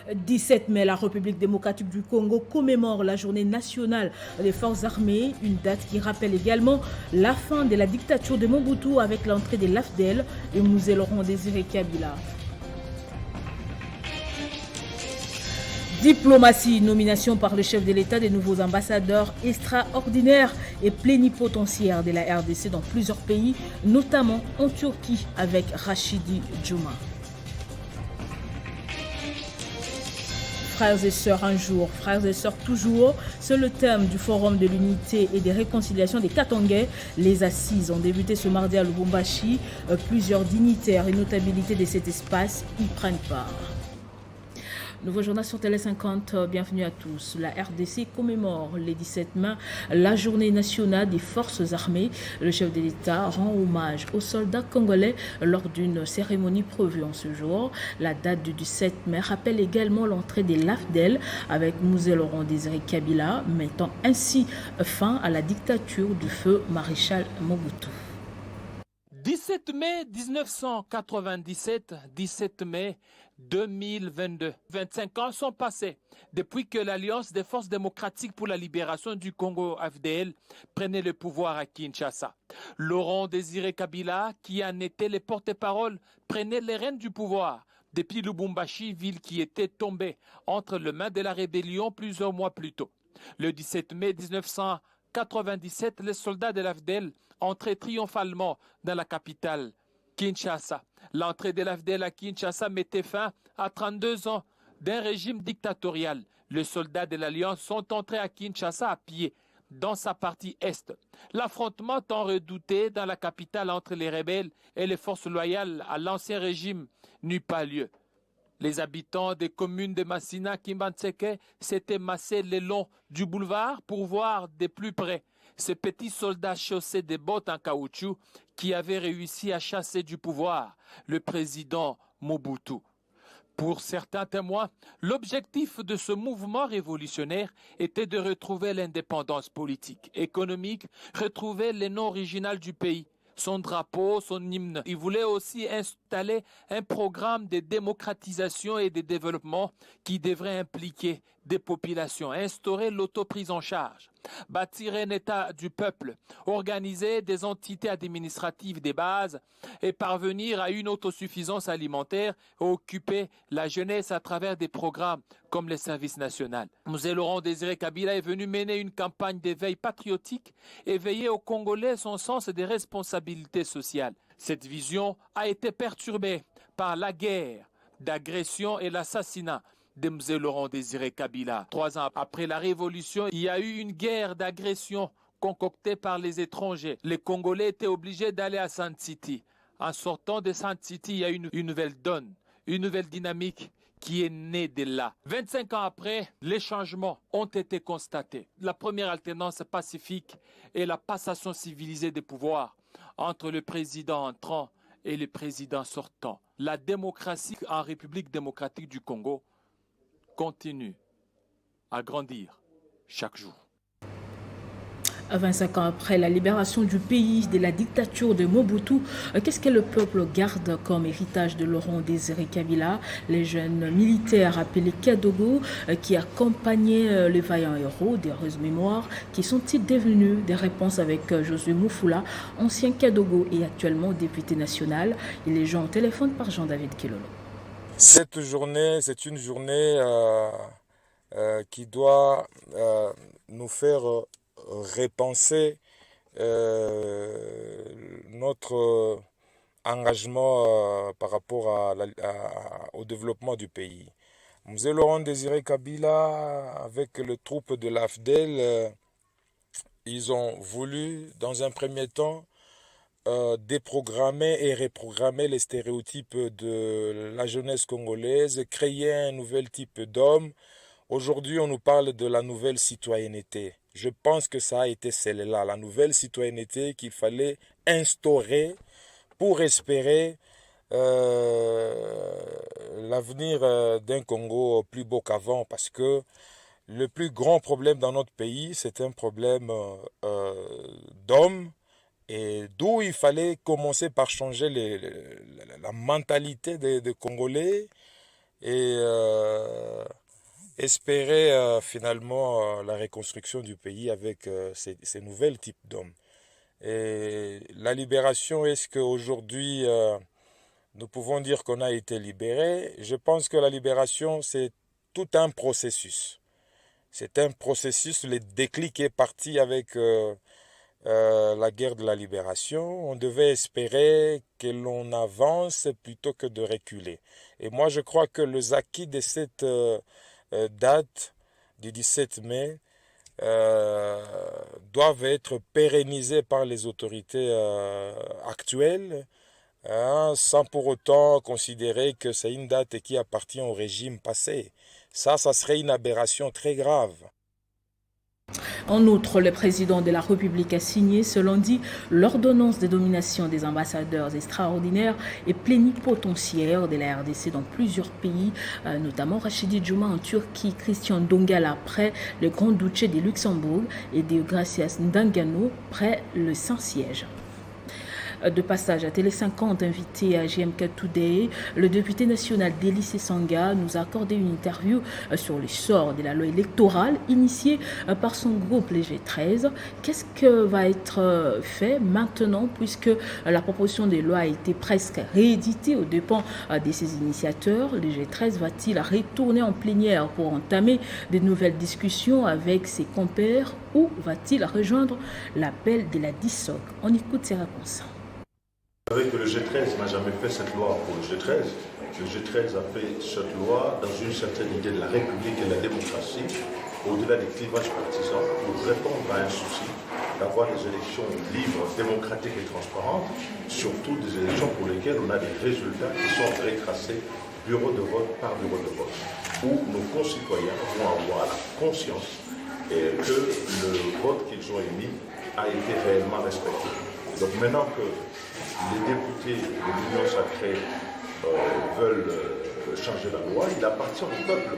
Le 17 mai, la République démocratique du Congo commémore la journée nationale des forces armées, une date qui rappelle également la fin de la dictature de Mobutu avec l'entrée de l'AFDEL et Mzee Laurent Désiré Kabila. Diplomatie, nomination par le chef de l'État des nouveaux ambassadeurs extraordinaires et plénipotentiaires de la RDC dans plusieurs pays, notamment en Turquie avec Rachidi Djouma. Frères et sœurs un jour, frères et sœurs toujours, c'est le thème du Forum de l'unité et des réconciliations des Katangais. Les assises ont débuté ce mardi à Lubumbashi. Plusieurs dignitaires et notabilités de cet espace y prennent part. Nouveau journal sur Télé 50, bienvenue à tous. La RDC commémore le 17 mai la journée nationale des forces armées. Le chef de l'État rend hommage aux soldats congolais lors d'une cérémonie prévue en ce jour. La date du 17 mai rappelle également l'entrée de l'AFDEL avec Mzee Laurent Désiré Kabila, mettant ainsi fin à la dictature du feu maréchal Mobutu. 17 mai 1997, 17 mai 2022. 25 ans sont passés depuis que l'Alliance des forces démocratiques pour la libération du Congo, AFDL, prenait le pouvoir à Kinshasa. Laurent Désiré Kabila, qui en était le porte-parole, prenait les rênes du pouvoir depuis Lubumbashi, ville qui était tombée entre les mains de la rébellion plusieurs mois plus tôt. Le 17 mai 1997, les soldats de l'AFDL entraient triomphalement dans la capitale, Kinshasa. L'entrée de l'AFDL à Kinshasa mettait fin à 32 ans d'un régime dictatorial. Les soldats de l'Alliance sont entrés à Kinshasa à pied, dans sa partie est. L'affrontement tant redouté dans la capitale entre les rebelles et les forces loyales à l'ancien régime n'eut pas lieu. Les habitants des communes de Massina, Kimbanseke s'étaient massés le long du boulevard pour voir de plus près ces petits soldats chaussés de bottes en caoutchouc qui avaient réussi à chasser du pouvoir le président Mobutu. Pour certains témoins, l'objectif de ce mouvement révolutionnaire était de retrouver l'indépendance politique, économique, retrouver le nom original du pays, son drapeau, son hymne. Il voulait aussi installer un programme de démocratisation et de développement qui devrait impliquer des populations, instaurer l'autoprise en charge, bâtir un État du peuple, organiser des entités administratives de base et parvenir à une autosuffisance alimentaire et occuper la jeunesse à travers des programmes comme le service national. Mzee Laurent Désiré Kabila est venu mener une campagne d'éveil patriotique et veiller aux Congolais son sens des responsabilités sociales. Cette vision a été perturbée par la guerre d'agression et l'assassinat de Mzee Laurent Désiré Kabila. 3 ans après la révolution, il y a eu une guerre d'agression concoctée par les étrangers. Les Congolais étaient obligés d'aller à Sand City. En sortant de Sand City, il y a une nouvelle donne, une nouvelle dynamique qui est née de là. 25 ans après, les changements ont été constatés. La première alternance pacifique et la passation civilisée des pouvoirs entre le président entrant et le président sortant. La démocratie en République démocratique du Congo continue à grandir chaque jour. 25 ans après la libération du pays de la dictature de Mobutu, qu'est-ce que le peuple garde comme héritage de Laurent Désiré Kabila? Les jeunes militaires appelés Kadogo qui accompagnaient les vaillants héros d'heureuse mémoire, qui sont-ils devenus? Des réponses avec Josué Moufoula, ancien Kadogo et actuellement député national. Il est joint au téléphone par Jean-David Kilolo. Cette journée, c'est une journée qui doit nous faire repenser notre engagement par rapport au développement du pays. Mzee Laurent Désiré Kabila, avec les troupes de l'AFDEL, ils ont voulu, dans un premier temps, déprogrammer et reprogrammer les stéréotypes de la jeunesse congolaise, créer un nouvel type d'homme. Aujourd'hui, on nous parle de la nouvelle citoyenneté. Je pense que ça a été celle-là, la nouvelle citoyenneté qu'il fallait instaurer pour espérer l'avenir d'un Congo plus beau qu'avant, parce que le plus grand problème dans notre pays, c'est un problème d'hommes, et d'où il fallait commencer par changer la mentalité des Congolais et espérer finalement la reconstruction du pays avec ces nouvelles types d'hommes. Et la libération, est-ce qu'aujourd'hui nous pouvons dire qu'on a été libéré? Je pense que la libération, c'est tout un processus. C'est un processus, le déclic est parti avec la guerre de la libération. On devait espérer que l'on avance plutôt que de reculer. Et moi, je crois que les acquis de cette date du 17 mai doivent être pérennisés par les autorités actuelles, sans pour autant considérer que c'est une date qui appartient au régime passé. Ça serait une aberration très grave. En outre, le président de la République a signé ce lundi l'ordonnance de domination des ambassadeurs extraordinaires et plénipotentiaires de la RDC dans plusieurs pays, notamment Rachidi Djouma en Turquie, Christian Dongala près le Grand-Duché de Luxembourg et Deogracias Ndangano près le Saint-Siège. De passage à Télé 50, invité à GMK Today, le député national Délice Sanga nous a accordé une interview sur le sort de la loi électorale initiée par son groupe les G13. Qu'est-ce que va être fait maintenant puisque la proposition de loi a été presque rééditée aux dépens de ses initiateurs? Le G13 va-t-il retourner en plénière pour entamer de nouvelles discussions avec ses compères ou va-t-il rejoindre l'appel de la DISOC? On écoute ses réponses. Vous savez que le G13 n'a jamais fait cette loi pour le G13. Le G13 a fait cette loi dans une certaine idée de la République et de la démocratie, au-delà des clivages partisans, pour répondre à un souci d'avoir des élections libres, démocratiques et transparentes, surtout des élections pour lesquelles on a des résultats qui sont retracés bureau de vote par bureau de vote, où nos concitoyens vont avoir la conscience que le vote qu'ils ont émis a été réellement respecté. Donc maintenant que les députés de l'Union sacrée veulent changer la loi, il appartient au peuple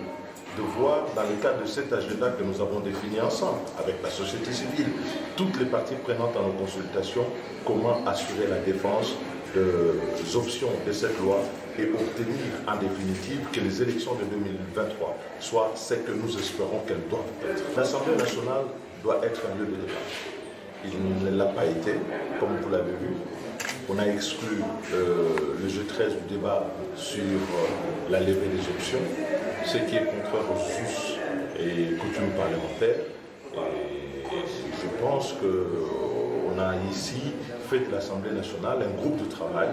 de voir, dans le cadre de cet agenda que nous avons défini ensemble, avec la société civile, toutes les parties prenantes dans nos consultations, comment assurer la défense des options de cette loi et obtenir en définitive que les élections de 2023 soient celles que nous espérons qu'elles doivent être. L'Assemblée nationale doit être un lieu de débat. Il ne l'a pas été, comme vous l'avez vu. On a exclu le G13 du débat sur la levée des options, ce qui est contraire aux us et coutumes parlementaires. Et je pense qu'on a ici fait de l'Assemblée nationale un groupe de travail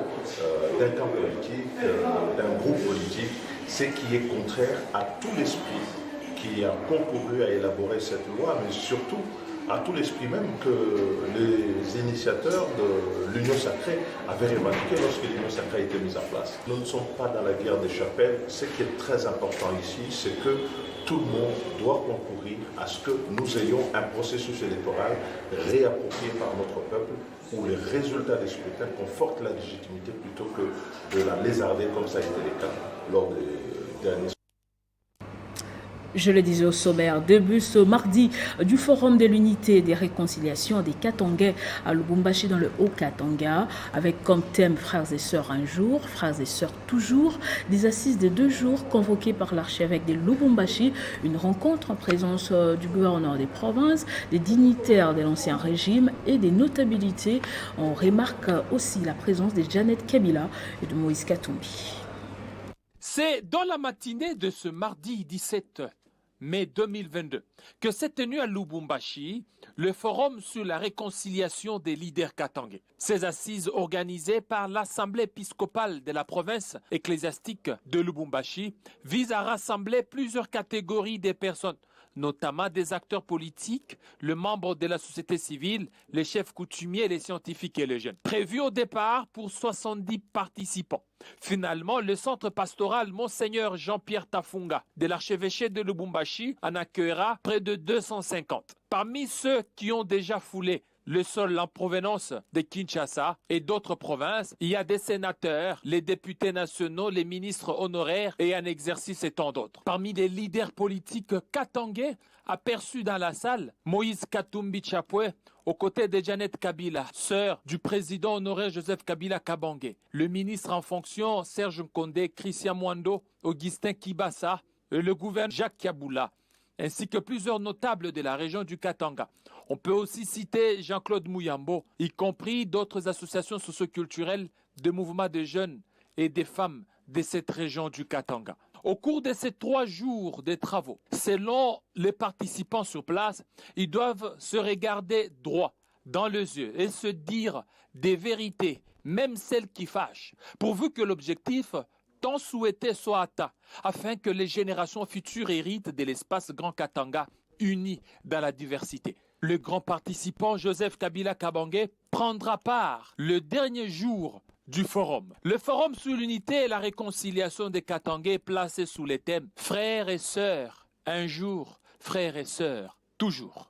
d'un camp politique, d'un groupe politique, ce qui est contraire à tout l'esprit qui a concouru à élaborer cette loi, mais surtout à tout l'esprit même que les initiateurs de l'Union sacrée avaient revendiqué lorsque l'Union sacrée a été mise en place. Nous ne sommes pas dans la guerre des chapelles. Ce qui est très important ici, c'est que tout le monde doit concourir à ce que nous ayons un processus électoral réapproprié par notre peuple, où les résultats des scrutins confortent la légitimité plutôt que de la lézarder comme ça a été le cas lors des derniers. Je le disais au sommaire, début ce mardi du Forum de l'Unité et des Réconciliations des Katangais à Lubumbashi dans le Haut-Katanga, avec comme thème Frères et Sœurs un jour, Frères et Sœurs toujours, des assises de 2 jours convoquées par l'archevêque de Lubumbashi, une rencontre en présence du gouverneur des provinces, des dignitaires de l'ancien régime et des notabilités. On remarque aussi la présence de Janet Kabila et de Moïse Katumbi. C'est dans la matinée de ce mardi 17 mai 2022 que s'est tenu à Lubumbashi le forum sur la réconciliation des leaders katangais. Ces assises organisées par l'Assemblée épiscopale de la province ecclésiastique de Lubumbashi visent à rassembler plusieurs catégories de personnes, notamment des acteurs politiques, le membre de la société civile, les chefs coutumiers, les scientifiques et les jeunes. Prévu au départ pour 70 participants. Finalement, le centre pastoral Monseigneur Jean-Pierre Tafunga de l'archevêché de Lubumbashi en accueillera près de 250. Parmi ceux qui ont déjà foulé le sol en provenance de Kinshasa et d'autres provinces. Il y a des sénateurs, les députés nationaux, les ministres honoraires et un exercice et tant d'autres. Parmi les leaders politiques katangais aperçus dans la salle, Moïse Katumbi Chapwe, aux côtés de Janet Kabila, sœur du président honoraire Joseph Kabila Kabange, le ministre en fonction Serge Nkondé, Christian Mwando, Augustin Kibasa et le gouverneur Jacques Kaboula, ainsi que plusieurs notables de la région du Katanga. On peut aussi citer Jean-Claude Mouyambo, y compris d'autres associations socioculturelles, de mouvements de jeunes et des femmes de cette région du Katanga. Au cours de ces 3 jours de travaux, selon les participants sur place, ils doivent se regarder droit dans les yeux et se dire des vérités, même celles qui fâchent, pourvu que l'objectif tant souhaité soit atteint, afin que les générations futures héritent de l'espace Grand Katanga, uni dans la diversité. Le grand participant Joseph Kabila Kabange prendra part le dernier jour du forum. Le forum sur l'unité et la réconciliation des Katangais placé sous les thèmes « Frères et sœurs, un jour, frères et sœurs, toujours ».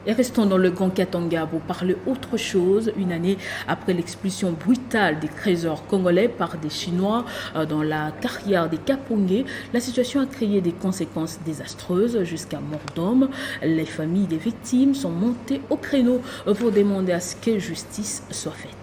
Et restons dans le Grand Katanga pour parler autre chose. Une année après l'expulsion brutale des trésors congolais par des Chinois dans la carrière des Kapongé, la situation a créé des conséquences désastreuses jusqu'à mort d'homme. Les familles des victimes sont montées au créneau pour demander à ce que justice soit faite.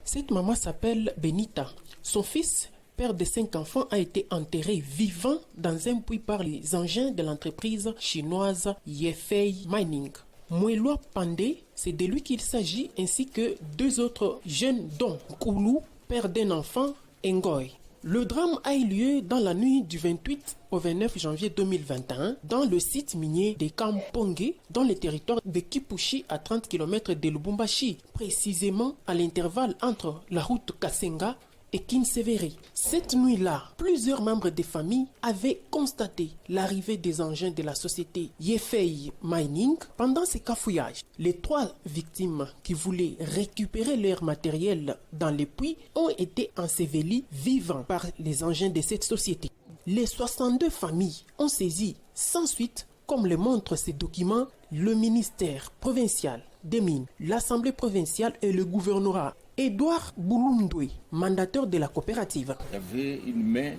Cette maman s'appelle Benita. Son fils, père de 5 enfants, a été enterré vivant dans un puits par les engins de l'entreprise chinoise Yefei Mining. Moueloa Pandé, c'est de lui qu'il s'agit, ainsi que 2 autres jeunes, dont Koulou, père d'un enfant, Ngoy. Le drame a eu lieu dans la nuit du 28 au 29 janvier 2021 dans le site minier de Kampongé, dans le territoire de Kipushi à 30 km de Lubumbashi, précisément à l'intervalle entre la route Kasenga et Kinseveri. Cette nuit-là, plusieurs membres des familles avaient constaté l'arrivée des engins de la société Yefei Mining pendant ces cafouillages. Les 3 victimes qui voulaient récupérer leur matériel dans les puits ont été ensevelies vivants par les engins de cette société. Les 62 familles ont saisi sans suite, comme le montrent ces documents, le ministère provincial des mines, l'Assemblée provinciale et le gouvernorat. Edouard Boulundoué, mandataire de la coopérative. Il y avait une main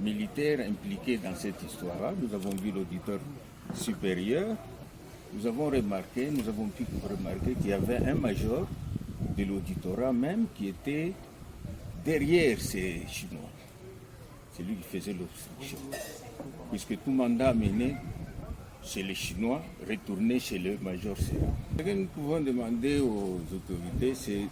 militaire impliquée dans cette histoire-là. Nous avons vu l'auditeur supérieur. Nous avons pu remarquer qu'il y avait un major de l'auditorat même qui était derrière ces Chinois. C'est lui qui faisait l'obstruction. Puisque tout mandat mené chez les Chinois, retourner chez le major Serra. Ce que nous pouvons demander aux autorités, c'est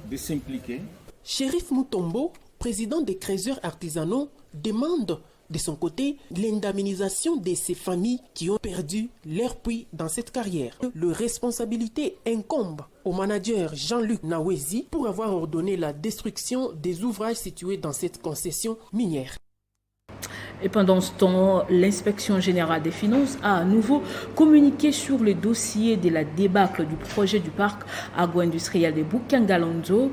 de s'impliquer. Shérif Mutombo, président des creuseurs artisanaux, demande de son côté l'indemnisation de ces familles qui ont perdu leur puits dans cette carrière. La responsabilité incombe au manager Jean-Luc Nawezi pour avoir ordonné la destruction des ouvrages situés dans cette concession minière. Et pendant ce temps, l'inspection générale des finances a à nouveau communiqué sur le dossier de la débâcle du projet du parc agro-industriel de Bukangalonzo.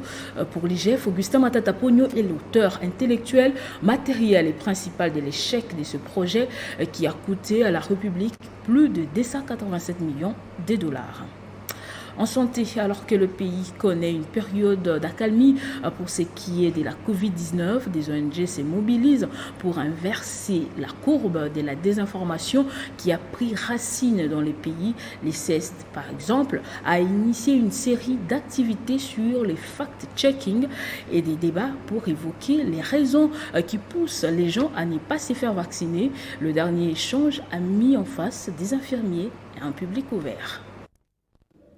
Pour l'IGF, Augustin Matata Pogno est l'auteur intellectuel, matériel et principal de l'échec de ce projet qui a coûté à la République plus de 287 millions de dollars. En santé, alors que le pays connaît une période d'accalmie pour ce qui est de la Covid-19, des ONG se mobilisent pour inverser la courbe de la désinformation qui a pris racine dans les pays. Les CEST, par exemple, a initié une série d'activités sur les fact-checking et des débats pour évoquer les raisons qui poussent les gens à ne pas se faire vacciner. Le dernier échange a mis en face des infirmiers et un public ouvert.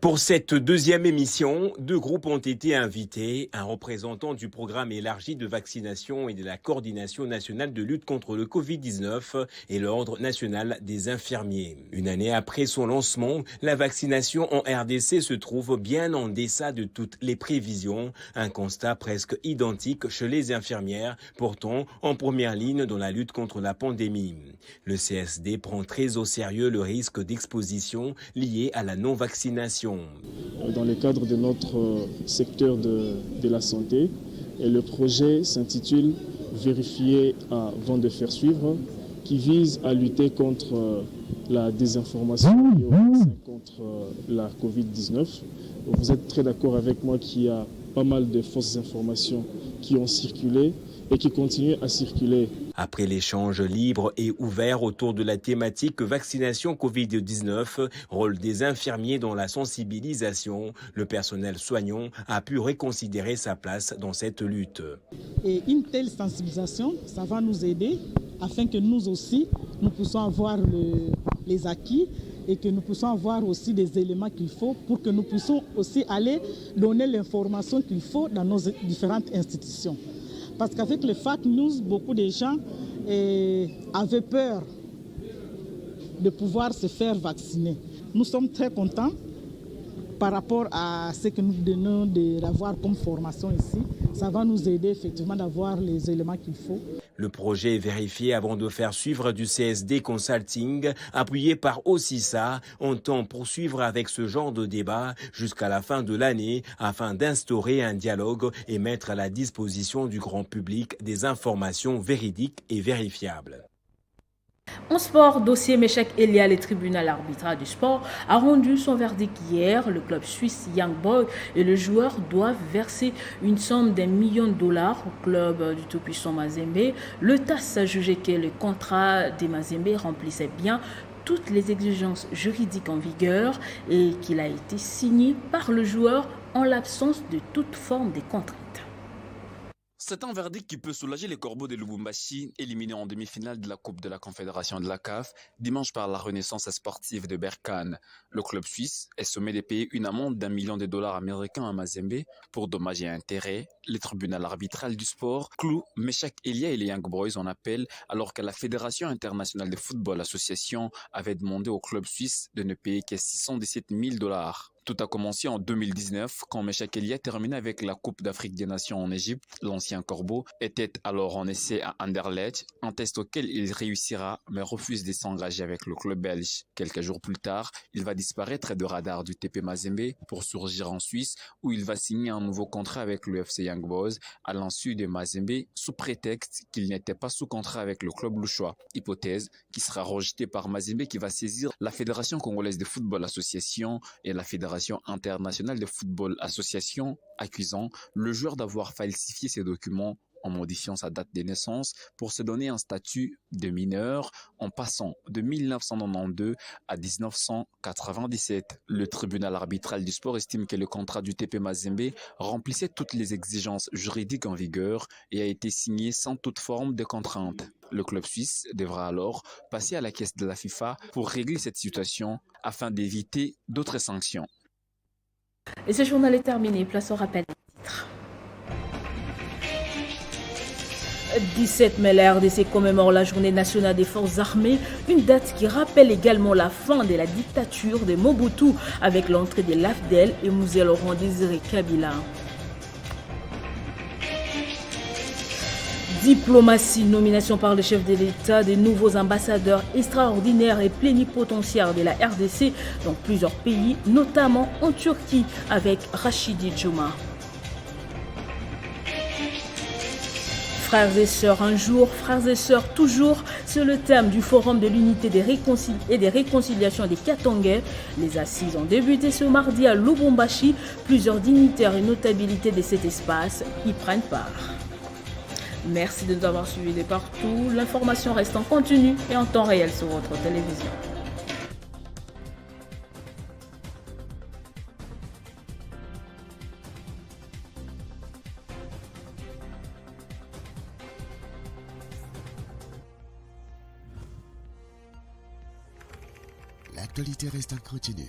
Pour cette deuxième émission, 2 groupes ont été invités, un représentant du programme élargi de vaccination et de la coordination nationale de lutte contre le Covid-19 et l'Ordre national des infirmiers. Une année après son lancement, la vaccination en RDC se trouve bien en deçà de toutes les prévisions, un constat presque identique chez les infirmières, pourtant en première ligne dans la lutte contre la pandémie. Le CSD prend très au sérieux le risque d'exposition lié à la non-vaccination. Dans le cadre de notre secteur de la santé, et le projet s'intitule « Vérifier avant de faire suivre », qui vise à lutter contre la désinformation liée au vaccin contre la Covid-19. Vous êtes très d'accord avec moi qu'il y a pas mal de fausses informations qui ont circulé et qui continuent à circuler. Après l'échange libre et ouvert autour de la thématique vaccination Covid-19, rôle des infirmiers dans la sensibilisation, le personnel soignant a pu reconsidérer sa place dans cette lutte. Et une telle sensibilisation, ça va nous aider afin que nous aussi, nous puissions avoir les acquis et que nous puissions avoir aussi des éléments qu'il faut pour que nous puissions aussi aller donner l'information qu'il faut dans nos différentes institutions. Parce qu'avec les fake news, beaucoup de gens avaient peur de pouvoir se faire vacciner. Nous sommes très contents par rapport à ce que nous donnons d'avoir comme formation ici. Ça va nous aider effectivement d'avoir les éléments qu'il faut. Le projet est vérifié avant de faire suivre du CSD Consulting, appuyé par OCISA, entend poursuivre avec ce genre de débat jusqu'à la fin de l'année afin d'instaurer un dialogue et mettre à la disposition du grand public des informations véridiques et vérifiables. En sport, dossier Meshak Elia, le tribunal arbitral du sport a rendu son verdict hier. Le club suisse Young Boys et le joueur doivent verser une somme d'1 million de dollars au club du tout-puissant Mazembe. Le TAS a jugé que le contrat des Mazembe remplissait bien toutes les exigences juridiques en vigueur et qu'il a été signé par le joueur en l'absence de toute forme de contrainte. C'est un verdict qui peut soulager les Corbeaux de Lubumbashi, éliminés en demi-finale de la Coupe de la Confédération de la CAF, dimanche par la Renaissance sportive de Berkane. Le club suisse est sommé de payer une amende d'1 million de dollars américains à Mazembe pour dommages et intérêts. Le tribunal arbitral du sport cloue Meshak Elia et les Young Boys en appel, alors que la Fédération internationale de football association avait demandé au club suisse de ne payer que 617 000 dollars. Tout a commencé en 2019 quand Meshak Elia terminait avec la Coupe d'Afrique des Nations en Égypte. L'ancien Corbeau était alors en essai à Anderlecht, un test auquel il réussira mais refuse de s'engager avec le club belge. Quelques jours plus tard, il va disparaître de radar du TP Mazembe pour surgir en Suisse où il va signer un nouveau contrat avec le FC Young Boys à l'insu de Mazembe sous prétexte qu'il n'était pas sous contrat avec le club louchois. Hypothèse qui sera rejetée par Mazembe qui va saisir la Fédération congolaise de football association et la Fédération internationale de football association, accusant le joueur d'avoir falsifié ses documents en modifiant sa date de naissance pour se donner un statut de mineur en passant de 1992 à 1997. Le tribunal arbitral du sport estime que le contrat du TP Mazembe remplissait toutes les exigences juridiques en vigueur et a été signé sans toute forme de contrainte. Le club suisse devra alors passer à la caisse de la FIFA pour régler cette situation afin d'éviter d'autres sanctions. Et ce journal est terminé. Place au rappel des titres. 17 mai, la RDC commémore la journée nationale des forces armées, une date qui rappelle également la fin de la dictature de Mobutu avec l'entrée de l'AFDEL et Musée Laurent Désiré Kabila. Diplomatie, nomination par le chef de l'État des nouveaux ambassadeurs extraordinaires et plénipotentiaires de la RDC dans plusieurs pays, notamment en Turquie avec Rachidi Djouma. Frères et sœurs un jour, frères et sœurs toujours, c'est le thème du Forum de l'unité et des réconciliations des Katangais. Les assises ont débuté ce mardi à Lubumbashi. Plusieurs dignitaires et notabilités de cet espace y prennent part. Merci de nous avoir suivis de partout. L'information reste en continu et en temps réel sur votre télévision. L'actualité reste en continu.